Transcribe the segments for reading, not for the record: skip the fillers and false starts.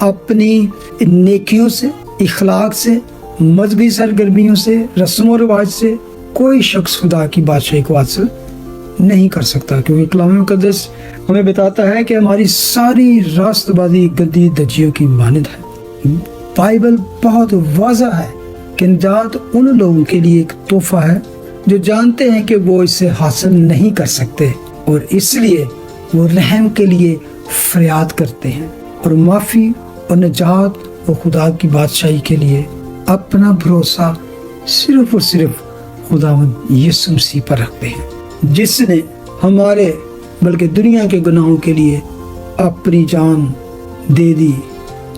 اپنی نیکیوں سے، اخلاق سے، مذہبی سرگرمیوں سے، رسم و رواج سے کوئی شخص خدا کی بادشاہی کو حاصل نہیں کر سکتا، کیونکہ کلام مقدس ہمیں بتاتا ہے کہ ہماری ساری راست بازی گدی دجیوں کی مانند ہے۔ بائبل بہت واضح ہے کہ نجات ان لوگوں کے لیے ایک تحفہ ہے جو جانتے ہیں کہ وہ اسے حاصل نہیں کر سکتے، اور اس لیے وہ رحم کے لیے فریاد کرتے ہیں اور معافی اور نجات اور خدا کی بادشاہی کے لیے اپنا بھروسہ صرف اور صرف خداوند یسوع مسیح پر رکھتے ہیں، جس نے ہمارے بلکہ دنیا کے گناہوں کے لیے اپنی جان دے دی،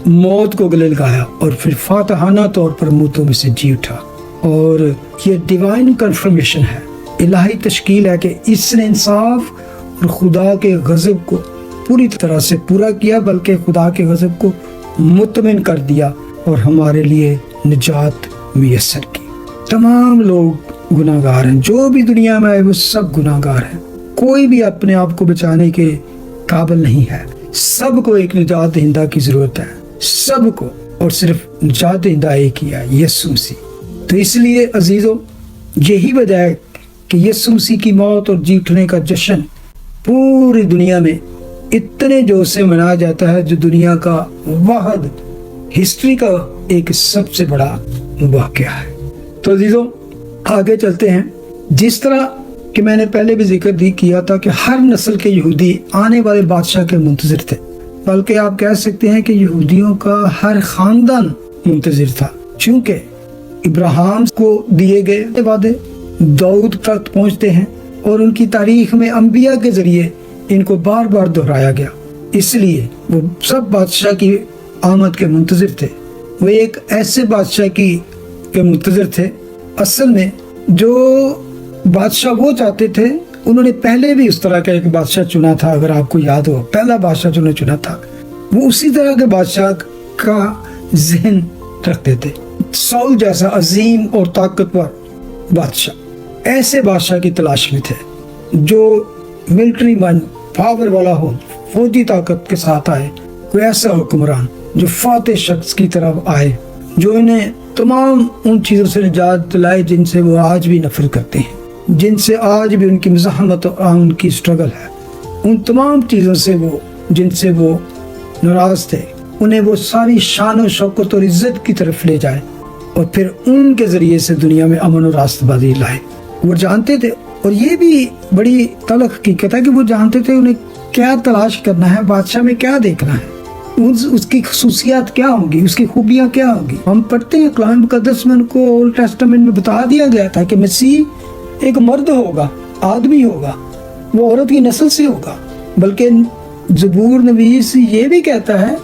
موت کو گلے لگایا اور پھر فاتحانہ طور پر مردوں میں سے جی اٹھا۔ اور یہ ڈیوائن کنفرمیشن ہے، الہی تشکیل ہے کہ اس نے انصاف اور خدا کے غضب کو پوری طرح سے پورا کیا، بلکہ خدا کے غضب کو مطمئن کر دیا اور ہمارے لیے نجات میسر کی۔ تمام لوگ گناہ گار ہیں، جو بھی دنیا میں آئے وہ سب گناہ گار ہیں، کوئی بھی اپنے آپ کو بچانے کے قابل نہیں ہے، سب کو ایک نجات دہندہ کی ضرورت ہے، سب کو، اور صرف نجات دہندہ ایک ہی ہے، یسوع مسیح۔ تو اس لیے عزیزو، یہی وجہ ہے کہ یسوع مسیح کی موت اور جی اٹھنے کا جشن پوری دنیا میں اتنے جوش سے منایا جاتا ہے، جو دنیا کا واحد ہسٹری کا ایک سب سے بڑا واقعہ ہے۔ تو عزیزو آگے چلتے ہیں۔ جس طرح کہ میں نے پہلے بھی ذکر کیا تھا کہ ہر نسل کے یہودی آنے والے بادشاہ کے منتظر تھے، بلکہ آپ کہہ سکتے ہیں کہ یہودیوں کا ہر خاندان منتظر تھا، چونکہ ابراہیم کو دیے گئے وعدے داؤد تک پہنچتے ہیں اور ان کی تاریخ میں انبیاء کے ذریعے ان کو بار بار دہرایا گیا، اس لیے وہ سب بادشاہ کی آمد کے منتظر تھے۔ وہ ایک ایسے بادشاہ کے منتظر تھے اصل میں جو بادشاہ وہ چاہتے تھے۔ انہوں نے پہلے بھی اس طرح کا ایک بادشاہ چنا تھا، اگر آپ کو یاد ہو، پہلا بادشاہ جو انہوں نے چنا تھا وہ اسی طرح کے بادشاہ کا ذہن رکھتے تھے، سول جیسا عظیم اور طاقتور بادشاہ۔ ایسے بادشاہ کی تلاش میں تھے جو ملٹری مین پاور والا ہو، فوجی طاقت کے ساتھ آئے، کوئی ایسا حکمران جو فاتح شخص کی طرف آئے، جو انہیں تمام ان چیزوں سے نجات دلائے جن سے وہ آج بھی نفرت کرتے ہیں، جن سے آج بھی ان کی مزاحمت اور ان کی سٹرگل ہے، ان تمام چیزوں سے وہ جن سے وہ ناراض تھے، انہیں وہ ساری شان و شوکت اور عزت کی طرف لے جائے اور پھر ان کے ذریعے سے دنیا میں امن و راست بازی لائے۔ وہ جانتے تھے، اور یہ بھی بڑی تلخ حقیقت ہے کہ وہ جانتے تھے انہیں کیا تلاش کرنا ہے، بادشاہ میں کیا دیکھنا ہے، اس کی خصوصیات کیا ہوں گی، اس کی خوبیاں کیا ہوں گی۔ ہم پڑھتے ہیں کلام مقدس میں ان کو اولڈ ٹیسٹمنٹ میں بتا دیا گیا تھا کہ مسیح ایک مرد ہوگا، آدمی ہوگا، وہ عورت کی نسل سے ہوگا، بلکہ زبور نویس یہ بھی کہتا ہے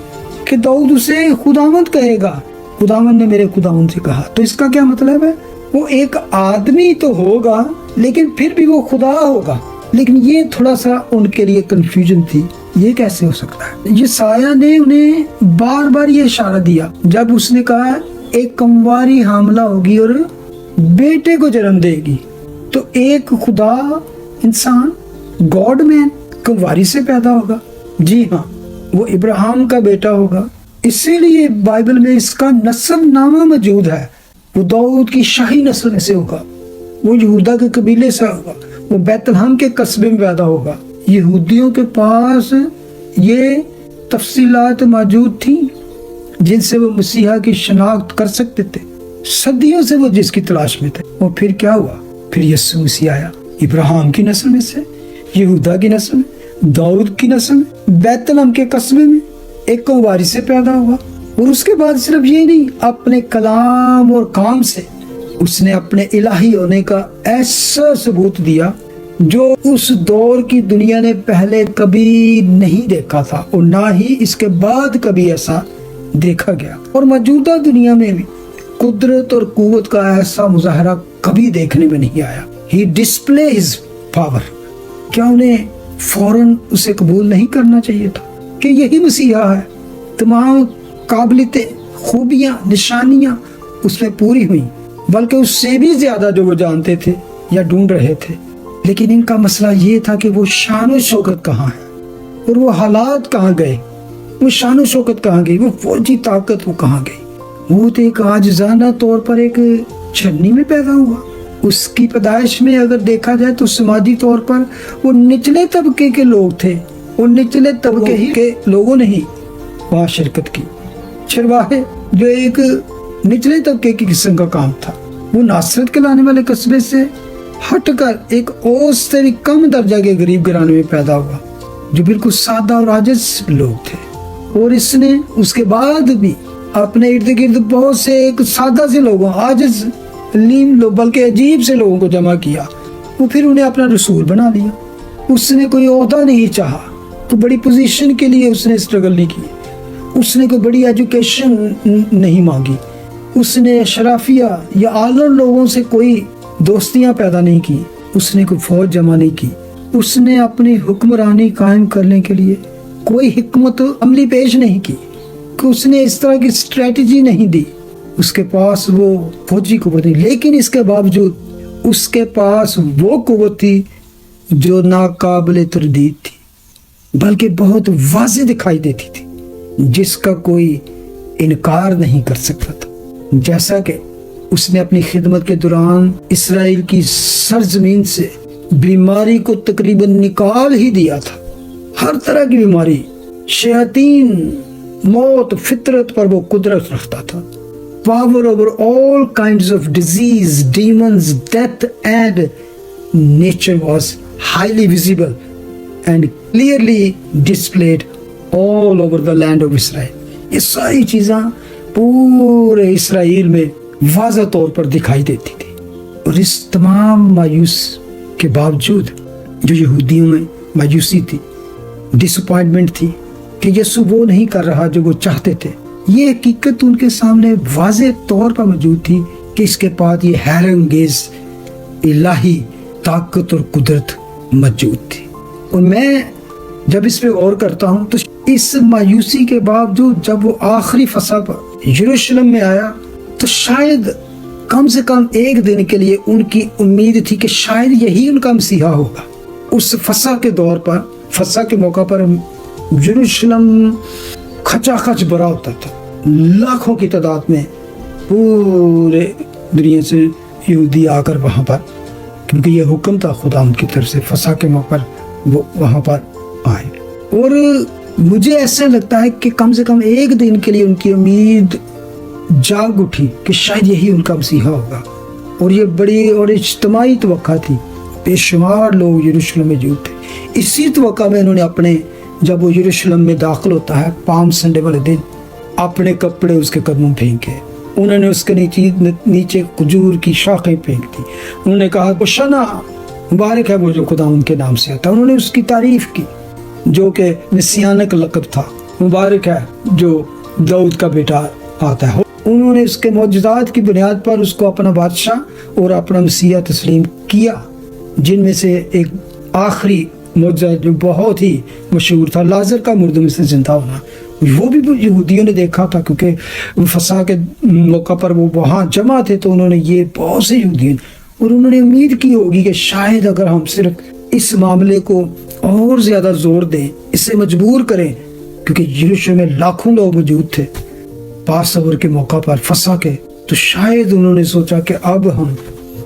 کہ داؤد اسے خداوند کہے گا، خداوند نے میرے خداوند سے کہا۔ تو اس کا کیا مطلب ہے؟ وہ ایک آدمی تو ہوگا لیکن پھر بھی وہ خدا ہوگا۔ لیکن یہ تھوڑا سا ان کے لیے کنفیوژن تھی، یہ کیسے ہو سکتا ہے؟ یسایہ نے انہیں بار بار یہ اشارہ دیا جب اس نے کہا ایک کنواری حاملہ ہوگی اور بیٹے کو جنم دے گی، تو ایک خدا انسان گاڈ مین کنواری سے پیدا ہوگا۔ جی ہاں، وہ ابراہیم کا بیٹا ہوگا، اسی لیے بائبل میں اس کا نسب نامہ موجود ہے۔ وہ داؤد کی شاہی نسل میں سے ہوگا، وہ یہودا کے قبیلے سے ہوگا، وہ بیت لحم کے قصبے میں پیدا ہوگا۔ یہودیوں کے پاس یہ تفصیلات موجود تھیں جن سے وہ مسیحا کی شناخت کر سکتے تھے، صدیوں سے وہ جس کی تلاش میں تھے۔ اور پھر کیا ہوا؟ پھر یسوع مسیح آیا، ابراہیم کی نسل میں سے، یہودا کی نسل میں، داؤد کی نسل میں، بیت لحم کے قصبے میں، ایک کنواری سے پیدا ہوا۔ اور اس کے بعد صرف یہ نہیں، اپنے کلام اور کام سے اس نے اپنے الہی ہونے کا ایسا ثبوت دیا جو اس دور کی دنیا نے پہلے کبھی نہیں دیکھا تھا، اور نہ ہی اس کے بعد کبھی ایسا دیکھا گیا۔ اور موجودہ دنیا میں بھی قدرت اور قوت کا ایسا مظاہرہ کبھی دیکھنے میں نہیں آیا۔ ہی ڈسپلے ہز پاور۔ کیا انہیں فوراً اسے قبول نہیں کرنا چاہیے تھا کہ یہی مسیحا ہے؟ تمام قابلیتیں، خوبیاں، نشانیاں اس میں پوری ہوئیں، بلکہ اس سے بھی زیادہ جو وہ جانتے تھے یا ڈھونڈ رہے تھے۔ لیکن ان کا مسئلہ یہ تھا کہ وہ شان و شوکت کہاں ہے اور وہ حالات کہاں گئے وہ شان و شوکت کہاں گئی؟ وہ فوجی طاقت وہ کہاں گئی؟ وہ تو ایک عاجزانہ طور پر ایک چھنی میں پیدا ہوا۔ اس کی پیدائش میں اگر دیکھا جائے تو سماجی طور پر وہ نچلے طبقے کے لوگ تھے، وہ نچلے طبقے ہی کے لوگوں نے ہی وہاں شرکت کی۔ چرواہے جو ایک نچلے طبقے کی قسم کا کام تھا، وہ ناصرت کے لانے والے قصبے سے ہٹ کر ایک اور سے بھی کم درجہ کے غریب گھرانے میں پیدا ہوا، جو بالکل سادہ اور عاجز لوگ تھے۔ اور اس نے اس کے بعد بھی اپنے ارد گرد بہت سے ایک سادہ سے لوگوں، عاجز لیم لوگ، بلکہ عجیب سے لوگوں کو جمع کیا۔ وہ پھر انہیں اپنا رسول بنا لیا۔ اس نے کوئی عہدہ نہیں چاہا، کوئی بڑی پوزیشن کے لیے اس نے اسٹرگل نہیں کی، اس نے کوئی بڑی ایجوکیشن نہیں مانگی، اس نے شرافیہ یا اعلیٰ لوگوں سے کوئی دوستیاں پیدا نہیں کی، اس نے کوئی فوج جمع نہیں کی، اس نے اپنی حکمرانی قائم کرنے کے لیے کوئی حکمت عملی پیش نہیں کی، کہ اس نے اس طرح کی اسٹریٹجی نہیں دی۔ اس کے پاس وہ فوجی قوت نہیں، لیکن اس کے باوجود اس کے پاس وہ قوت تھی جو ناقابل تردید تھی، بلکہ بہت واضح دکھائی دیتی تھی، جس کا کوئی انکار نہیں کر سکتا تھا۔ جیسا کہ اس نے اپنی خدمت کے دوران اسرائیل کی سرزمین سے بیماری کو تقریباً نکال ہی دیا تھا۔ ہر طرح کی بیماری، شیاطین، موت، فطرت پر وہ قدرت رکھتا تھا۔ Power over all kinds of disease, demons, death and nature was highly visible and clearly displayed all over the land of Israel. یہ ساری چیزیں پورے اسرائیل میں واضح طور پر دکھائی دیتی تھی۔ اور اس تمام مایوس کے باوجود جو یہودیوں میں مایوسی تھی، ڈس اپوائنٹمنٹ تھی کہ یسوع وہ نہیں کر رہا جو وہ چاہتے تھے، یہ حقیقت ان کے سامنے واضح طور پر موجود تھی کہ اس کے پاس یہ حیرت انگیز الہی طاقت اور قدرت موجود تھی۔ اور میں جب اس پہ غور کرتا ہوں تو اس مایوسی کے باوجود جب وہ آخری فصح پر یروشلم میں آیا تو شاید کم سے کم ایک دن کے لیے ان کی امید تھی کہ شاید یہی ان کا مسیحا ہوگا۔ اس فصح کے دور پر، فصح کے موقع پر یروشلم کھچا کھچ بھرا ہوتا تھا، لاکھوں کی تعداد میں پورے دنیا سے یہودی آ کر وہاں پر، کیونکہ یہ حکم تھا خدا ان کی طرف سے، فصح کے موقع پر وہ وہاں پر آئے۔ اور مجھے ایسا لگتا ہے کہ کم سے کم ایک دن کے لیے ان کی امید جاگ اٹھی کہ شاید یہی ان کا مسیحا ہوگا۔ اور یہ بڑی اور اجتماعی توقع تھی، بے شمار لوگ یروشلم میں موجود تھے۔ اسی توقع میں انہوں نے اپنے، جب وہ یروشلم میں داخل ہوتا ہے پام سنڈے والے دن، اپنے کپڑے اس کے قدموں پھینکے، انہوں نے اس کے نیچے کھجور کی شاخیں پھینک دی، انہوں نے کہا ہوشنا، مبارک ہے وہ جو خدا ان کے نام سے آتا ہے۔ انہوں نے اس کی تعریف کی جو کہ مسیانک لقب تھا، مبارک ہے جو داؤد کا بیٹا آتا ہے۔ انہوں نے اس کے معجزات کی بنیاد پر اس کو اپنا بادشاہ اور اپنا مسیحا تسلیم کیا، جن میں سے ایک آخری معجزہ جو بہت ہی مشہور تھا، لازر کا مردوں میں سے زندہ ہونا، وہ بھی یہودیوں نے دیکھا تھا، کیونکہ فصح کے موقع پر وہ وہاں جمع تھے، تو انہوں نے یہ بہت سے یہودیوں، اور انہوں نے امید کی ہوگی کہ شاید اگر ہم صرف اس معاملے کو اور زیادہ زور دیں، اسے مجبور کریں، کیونکہ یروشلم میں لاکھوں لوگ موجود تھے پاس اوور کے موقع پر فصح کے، تو شاید انہوں نے سوچا کہ اب ہم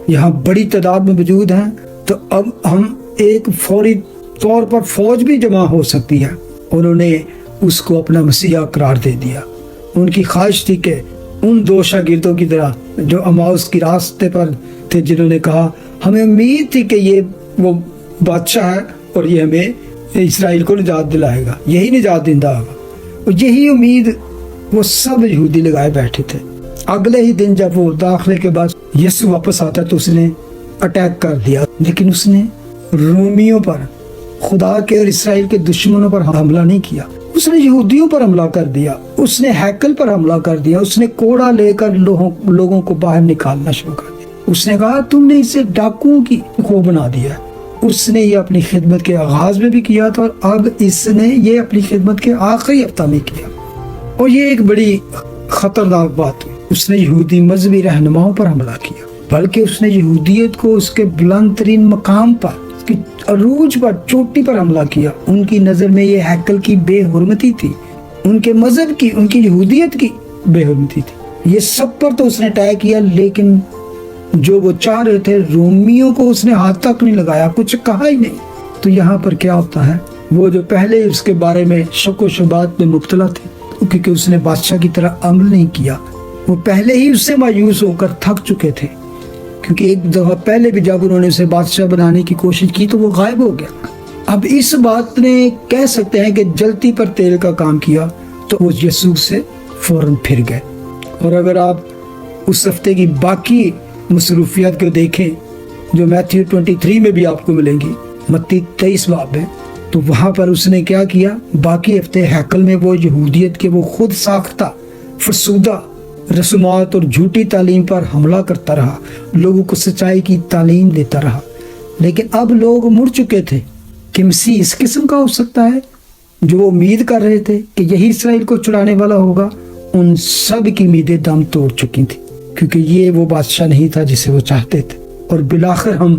یہاں بڑی تعداد میں موجود ہیں تو اب ہم ایک فوری طور پر فوج بھی جمع ہو سکتی ہے۔ انہوں نے اس کو اپنا مسیحا قرار دے دیا۔ ان کی خواہش تھی کہ ان دو شاگردوں کی طرح جو اماؤس کی راستے پر تھے، جنہوں نے کہا ہمیں امید تھی کہ یہ وہ بادشاہ ہے اور یہ ہمیں اسرائیل کو نجات دلائے گا، یہی نجات دہندہ ہوگا، اور یہی امید وہ سب یہودی لگائے بیٹھے تھے۔ اگلے ہی دن جب وہ داخلے کے بعد یسوع واپس آتا تو اس نے اٹیک کر دیا، لیکن اس نے رومیوں پر، خدا کے اور اسرائیل کے دشمنوں پر حملہ نہیں کیا، اس نے یہودیوں پر حملہ کر دیا، اس نے ہیکل پر حملہ کر دیا، اس نے کوڑا لے کر لوگوں کو باہر نکالنا شروع کر دیا۔ اس نے کہا تم نے اسے ڈاکوؤں کی خو بنا دیا۔ اس نے یہ اپنی خدمت کے آغاز میں بھی کیا تھا، اور اب اس نے یہ اپنی خدمت کے آخری ہفتہ میں کیا، اور یہ ایک بڑی خطرناک بات ہوئی۔ اس نے یہودی مذہبی رہنماؤں پر حملہ کیا، بلکہ اس نے یہودیت کو اس کے بلند ترین مقام پر، اس کی عروج پر، چوٹی پر حملہ کیا۔ ان کی نظر میں یہ ہیکل کی بے حرمتی تھی، ان کے مذہب کی، ان کی یہودیت کی بے حرمتی تھی، یہ سب پر تو اس نے اٹیک کیا، لیکن جو وہ چاہ رہے تھے رومیوں کو اس نے ہاتھ تک نہیں لگایا، کچھ کہا ہی نہیں۔ تو یہاں پر کیا ہوتا ہے، وہ جو پہلے اس کے بارے میں شک و شبہات میں مبتلا تھے کیونکہ اس نے بادشاہ کی طرح عمل نہیں کیا، وہ پہلے ہی اس سے مایوس ہو کر تھک چکے تھے، کیونکہ ایک دفعہ پہلے بھی جب انہوں نے اسے بادشاہ بنانے کی کوشش کی تو وہ غائب ہو گیا۔ اب اس بات نے کہہ سکتے ہیں کہ جلتی پر تیل کا کام کیا، تو وہ یسوع سے فوراً پھر گئے۔ اور اگر آپ اس ہفتے کی باقی مصروفیات کو دیکھیں جو میتھیو 23 میں بھی آپ کو ملیں گی، متی 23 باب میں، تو وہاں پر اس نے کیا کیا، باقی ہفتے ہیکل میں وہ یہودیت کے وہ خود ساختہ فرسودہ رسومات اور جھوٹی تعلیم پر حملہ کرتا رہا، لوگوں کو سچائی کی تعلیم دیتا رہا۔ لیکن اب لوگ مڑ چکے تھے کہ مسیح اس قسم کا ہو سکتا ہے جو وہ امید کر رہے تھے کہ یہی اسرائیل کو چھڑانے والا ہوگا۔ ان سب کی امیدیں دم توڑ چکی تھیں، کیونکہ یہ وہ بادشاہ نہیں تھا جسے وہ چاہتے تھے۔ اور بالآخر ہم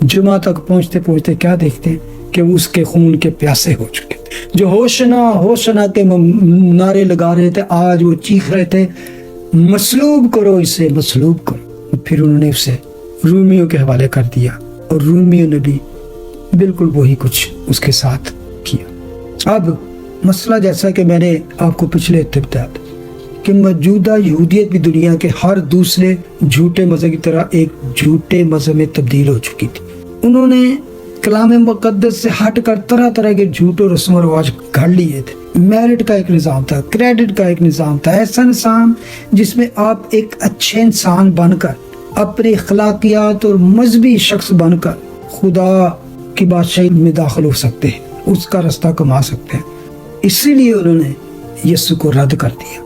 جمعہ تک پہنچتے پہنچتے کیا دیکھتے ہیں کہ وہ اس کے خون کے پیاسے ہو چکے تھے۔ جو ہوشنا کے نعرے لگا رہے تھے، آج وہ چیخ رہے تھے مصلوب کرو اسے، مصلوب کرو۔ پھر انہوں نے اسے رومیوں کے حوالے کر دیا، اور رومیوں نے بھی بالکل وہی کچھ اس کے ساتھ کیا۔ اب مسئلہ جیسا کہ میں نے آپ کو پچھلے ہفتے بتایا تھا کہ موجودہ یہودیت بھی دنیا کے ہر دوسرے جھوٹے مذہب کی طرح ایک جھوٹے مذہب میں تبدیل ہو چکی تھی۔ انہوں نے کلام مقدس سے ہٹ کر طرح طرح کے جھوٹ و رسم و رواج گھڑ لیے تھے۔ میرٹ کا ایک نظام تھا، کریڈٹ کا ایک نظام تھا، ایسا نظام جس میں آپ ایک اچھے انسان بن کر، اپنے اخلاقیات اور مذہبی شخص بن کر خدا کی بادشاہی میں داخل ہو سکتے ہیں، اس کا راستہ کما سکتے ہیں۔ اسی لیے انہوں نے یسوع کو رد کر دیا۔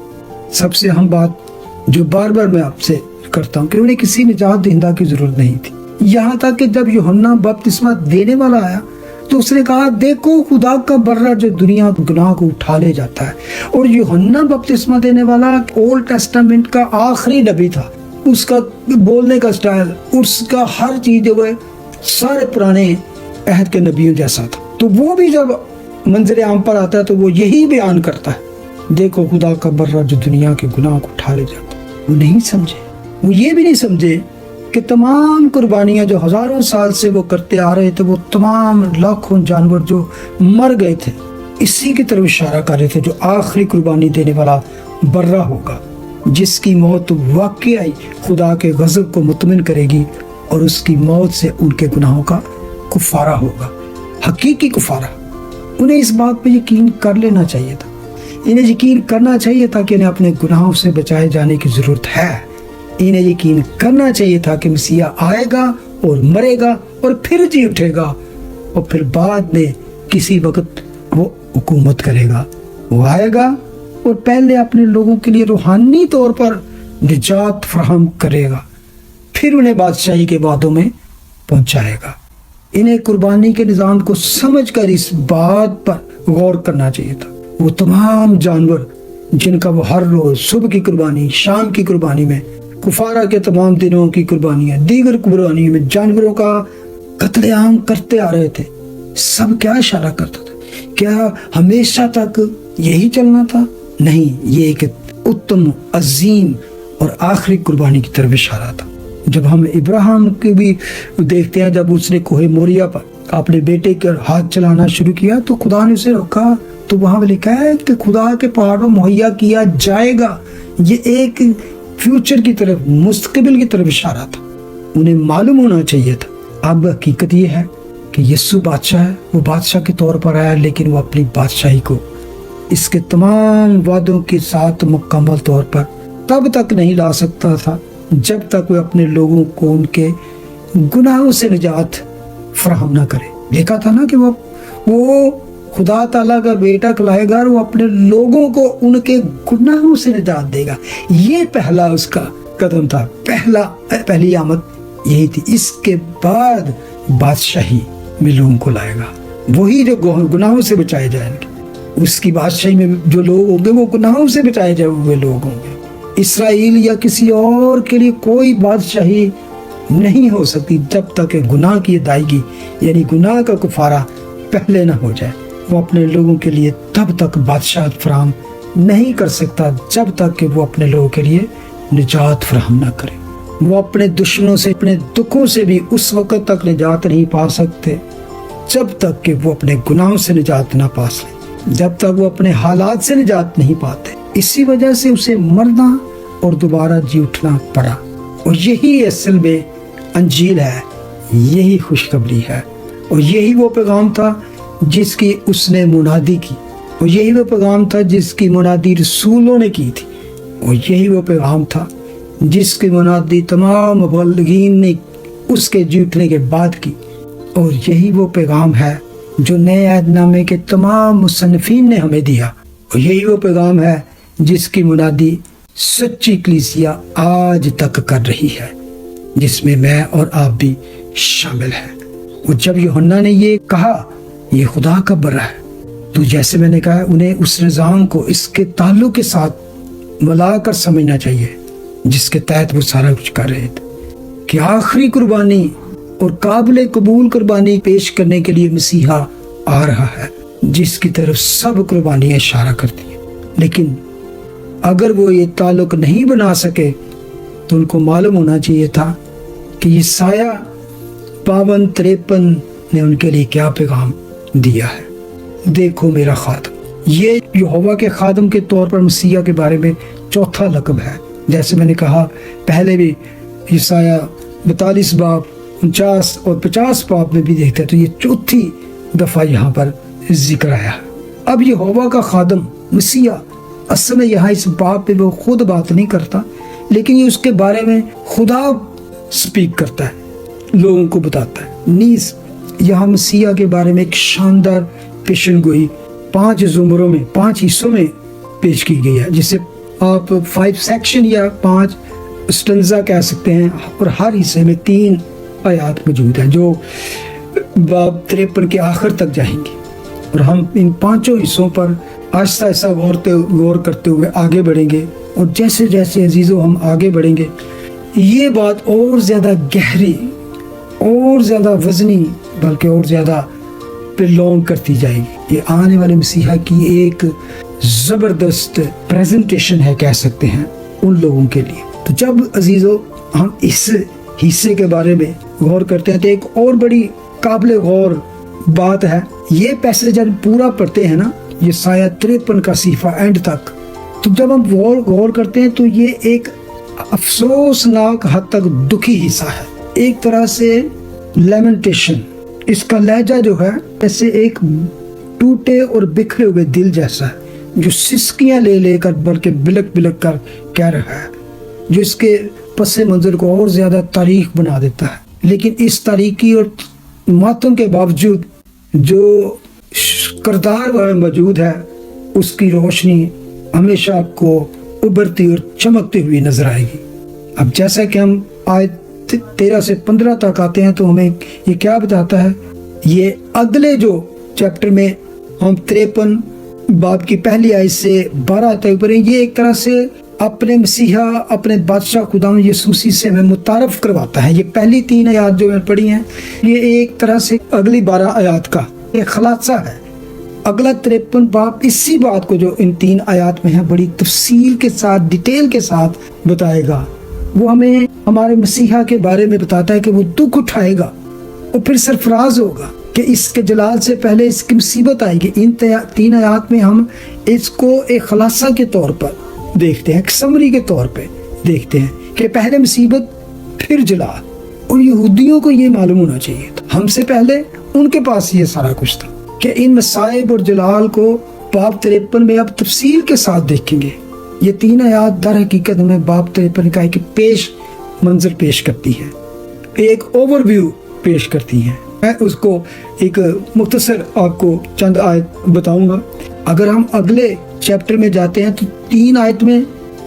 سب سے اہم بات جو بار بار میں آپ سے کرتا ہوں کہ انہیں کسی نجات دہندہ کی ضرورت نہیں تھی، یہاں تک کہ جب یوحنا بپتسمہ دینے والا آیا تو اس نے کہا دیکھو خدا کا برہ جو دنیا گناہ کو اٹھا لے جاتا ہے۔ اور یوحنا بپتسمہ دینے والا اولڈ ٹیسٹامنٹ کا آخری نبی تھا، اس کا بولنے کا سٹائل، اس کا ہر چیز جو ہے سارے پرانے عہد کے نبیوں جیسا تھا۔ تو وہ بھی جب منظر عام پر آتا ہے تو وہ یہی بیان کرتا ہے، دیکھو خدا کا برہ جو دنیا کے گناہ کو اٹھا لے جاتا ہے۔ وہ نہیں سمجھے، وہ یہ بھی نہیں سمجھے کہ تمام قربانیاں جو ہزاروں سال سے وہ کرتے آ رہے تھے، وہ تمام لاکھوں جانور جو مر گئے تھے، اسی کی طرف اشارہ کر رہے تھے جو آخری قربانی دینے والا برہ ہوگا، جس کی موت واقعی خدا کے غضب کو مطمئن کرے گی، اور اس کی موت سے ان کے گناہوں کا کفارہ ہوگا، حقیقی کفارہ۔ انہیں اس بات پہ یقین کر لینا چاہیے تھا، انہیں یقین کرنا چاہیے تھا کہ انہیں اپنے گناہوں سے بچائے جانے کی ضرورت ہے۔ انہیں یقین کرنا چاہیے تھا کہ مسیحا آئے گا اور مرے گا اور پھر جی اٹھے گا، اور پھر بعد میں کسی وقت وہ حکومت کرے گا۔ وہ آئے گا اور پہلے اپنے لوگوں کے لیے روحانی طور پر نجات فراہم کرے گا، پھر انہیں بادشاہی کے وعدوں میں پہنچائے گا۔ انہیں قربانی کے نظام کو سمجھ کر اس بات پر غور کرنا چاہیے تھا، وہ تمام جانور جن کا وہ ہر روز صبح کی قربانی، شام کی قربانی میں، کفارہ کے تمام دنوں کی قربانیاں، دیگر قربانیوں میں جانوروں کا قتل عام کرتے آ رہے تھے، سب کیا اشارہ کرتا تھا؟ کیا ہمیشہ تک یہی چلنا تھا؟ نہیں، یہ ایک اتم، عظیم اور آخری قربانی کی طرف اشارہ تھا۔ جب ہم ابراہیم کی بھی دیکھتے ہیں، جب اس نے کوہ موریہ پر اپنے بیٹے کے ہاتھ چلانا شروع کیا تو خدا نے اسے روکا، تو وہاں لکھا ہے کہ خدا کے پہاڑوں مہیا کیا جائے گا۔ یہ ایک فیوچر کی طرف، مستقبل کی طرف اشارہ تھا، انہیں معلوم ہونا چاہیے تھا۔ اب حقیقت یہ ہے کہ یسوع بادشاہ ہے، وہ بادشاہ کے طور پر آیا، لیکن وہ اپنی بادشاہی کو اس کے تمام وعدوں کے ساتھ مکمل طور پر تب تک نہیں لا سکتا تھا جب تک وہ اپنے لوگوں کو ان کے گناہوں سے نجات فراہم نہ کرے۔ دیکھا تھا نا کہ وہ خدا تعالیٰ کا بیٹا کہلائے گا اور وہ اپنے لوگوں کو ان کے گناہوں سے نجات دے گا۔ یہ پہلا اس کا قدم تھا، پہلی آمد یہی تھی۔ اس کے بعد بادشاہی میں لوگوں کو لائے گا، وہی جو گناہوں سے بچائے جائیں گے۔ اس کی بادشاہی میں جو لوگ ہوں گے وہ گناہوں سے بچائے جائے ہوئے لوگ ہوں گے۔ اسرائیل یا کسی اور کے لیے کوئی بادشاہی نہیں ہو سکتی جب تک کہ گناہ کی ادائیگی یعنی گناہ کا کفارہ پہلے نہ ہو جائے۔ وہ اپنے لوگوں کے لیے تب تک بادشاہت فراہم نہیں کر سکتا جب تک کہ وہ اپنے لوگوں کے لیے نجات فراہم نہ کرے۔ وہ اپنے دشمنوں سے، اپنے دکھوں سے بھی اس وقت تک نجات نہیں پا سکتے جب تک کہ وہ اپنے گناہوں سے نجات نہ پا سکے، جب تک وہ اپنے حالات سے نجات نہیں پاتے۔ اسی وجہ سے اسے مرنا اور دوبارہ جی اٹھنا پڑا، اور یہی اصل میں انجیل ہے، یہی خوشخبری ہے، اور یہی وہ پیغام تھا جس کی اس نے منادی کی، اور یہی وہ پیغام تھا جس کی منادی رسولوں نے کی تھی، اور یہی وہ پیغام تھا جس کی منادی تمام مبلغین نے اس کے جی اٹھنے کے بعد کی، اور یہی وہ پیغام ہے جو نئے عہد نامے کے تمام مصنفین نے ہمیں دیا، اور یہی وہ پیغام ہے جس کی منادی سچی کلیسیا آج تک کر رہی ہے، جس میں میں اور آپ بھی شامل ہیں۔ اور جب یوحنا نے یہ کہا یہ خدا کا برا ہے، تو جیسے میں نے کہا انہیں اس نظام کو اس کے تعلق کے ساتھ ملا کر سمجھنا چاہیے جس کے تحت وہ سارا کچھ کر رہے تھے، کہ آخری قربانی اور قابل قبول قربانی پیش کرنے کے لیے مسیحا آ رہا ہے، جس کی طرف سب قربانیاں اشارہ کرتی ہیں۔ لیکن اگر وہ یہ تعلق نہیں بنا سکے تو ان کو معلوم ہونا چاہیے تھا کہ یسایہ 52-53 نے ان کے لیے کیا پیغام دیا ہے۔ دیکھو میرا خادم، یہ یہوہ کے خادم کے طور پر مسیحا کے بارے میں چوتھا لقب ہے۔ جیسے میں نے کہا پہلے بھی یسایہ 42 باب 49 اور 50 باب میں بھی دیکھتے ہیں، تو یہ چوتھی دفعہ یہاں پر ذکر آیا ہے۔ اب یہوہ کا خادم مسیحا، اصل میں یہاں اس باب پہ وہ خود بات نہیں کرتا، لیکن یہ اس کے بارے میں خدا سپیک کرتا ہے، لوگوں کو بتاتا ہے۔ نیز یہاں مسیحا کے بارے میں ایک شاندار پیشن گوئی 5 زمروں میں، 5 حصوں میں پیش کی گئی ہے، جسے آپ 5 سیکشن یا 5 اسٹنزا کہہ سکتے ہیں، اور ہر حصے میں 3 آیات موجود ہیں جو باب 53 کے آخر تک جائیں گی، اور ہم ان 5 حصوں پر آہستہ آہستہ غور کرتے ہوئے آگے بڑھیں گے، اور جیسے جیسے عزیزوں ہم آگے بڑھیں گے یہ بات اور زیادہ گہری، اور زیادہ وزنی، بلکہ اور زیادہ پرلونگ کرتی جائے گی۔ یہ آنے والے مسیحا کی ایک زبردست پریزنٹیشن ہے کہہ سکتے ہیں ان لوگوں کے لیے۔ تو جب عزیزوں ہم اس حصے کے بارے میں غور کرتے ہیں تو ایک اور بڑی قابل غور بات ہے، یہ پیسے جب پورا پڑھتے ہیں نا، یہ یسایہ 53 کا صحیفہ اینڈ تک، تو جب ہم غور کرتے ہیں تو یہ ایک افسوسناک حد تک دکھی حصہ ہے، ایک طرح سے لیمنٹیشن۔ اس کا لہجہ جو ہے جیسے ایک ٹوٹے اور بکھرے ہوئے دل جیسا ہے، جو سسکیاں لے لے کر بلکہ بلک بلک کر کہہ رہا ہے، جو اس کے پس منظر کو اور زیادہ تاریخ بنا دیتا ہے۔ لیکن اس تاریکی اور ماتم کے باوجود جو کردار میں موجود ہے اس کی روشنی ہمیشہ آپ کو ابھرتی اور چمکتی ہوئی نظر آئے گی۔ اب جیسا کہ ہم آیت 13 سے 15 تک آتے ہیں تو ہمیں یہ کیا بتاتا ہے، یہ اگلے جو چیپٹر میں ہم 53 باب کی پہلی آیت سے 12 تک پڑھیں، یہ ایک طرح سے اپنے مسیحا، اپنے بادشاہ خداوند یسوع مسیح سے ہمیں متعارف کرواتا ہے۔ یہ پہلی 3 آیات جو میں پڑھی ہیں یہ ایک طرح سے اگلی 12 آیات کا ایک خلاصہ ہے۔ اگلا 53 باب اسی بات کو جو ان 3 آیات میں ہے بڑی تفصیل کے ساتھ، ڈیٹیل کے ساتھ بتائے گا۔ وہ ہمیں ہمارے مسیحا کے بارے میں بتاتا ہے کہ وہ دکھ اٹھائے گا اور پھر سرفراز ہوگا کہ اس کے جلال سے پہلے اس کی مصیبت آئے گی۔ ان 3 آیات میں ہم اس کو ایک خلاصہ کے طور پر دیکھتے ہیں، ایک سمری کے طور پہ دیکھتے ہیں کہ پہلے مصیبت پھر جلال، اور یہودیوں کو یہ معلوم ہونا چاہیے تھا، ہم سے پہلے ان کے پاس یہ سارا کچھ تھا کہ ان مصائب اور جلال کو باب 53 میں اب تفصیل کے ساتھ دیکھیں گے۔ یہ 3 آیات در حقیقت ہمیں باب 53 کا ایک پیش منظر پیش کرتی ہے، ایک اوور ویو پیش کرتی ہیں۔ میں اس کو ایک مختصر آپ کو چند آیت بتاؤں گا۔ اگر ہم اگلے چیپٹر میں جاتے ہیں تو 3 آیت میں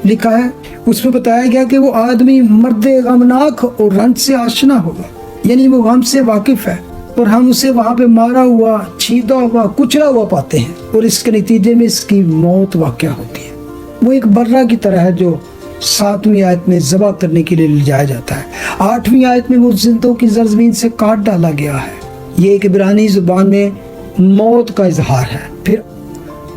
لکھا ہے، اس میں بتایا گیا کہ وہ آدمی مرد غمناک اور رنج سے آشنا ہوگا، یعنی وہ غم سے واقف ہے، اور ہم اسے وہاں پہ مارا ہوا، چھیدا ہوا، کچلا ہوا پاتے ہیں، اور اس کے نتیجے میں اس کی موت واقع ہوتی ہے۔ وہ ایک برہ کی طرح ہے جو 7ویں آیت میں ذبح کرنے کے لیے لے جایا جاتا ہے۔ 8ویں آیت میں وہ زندوں کی زرزمین سے کاٹ ڈالا گیا ہے، یہ ایک عبرانی زبان میں موت کا اظہار ہے۔ پھر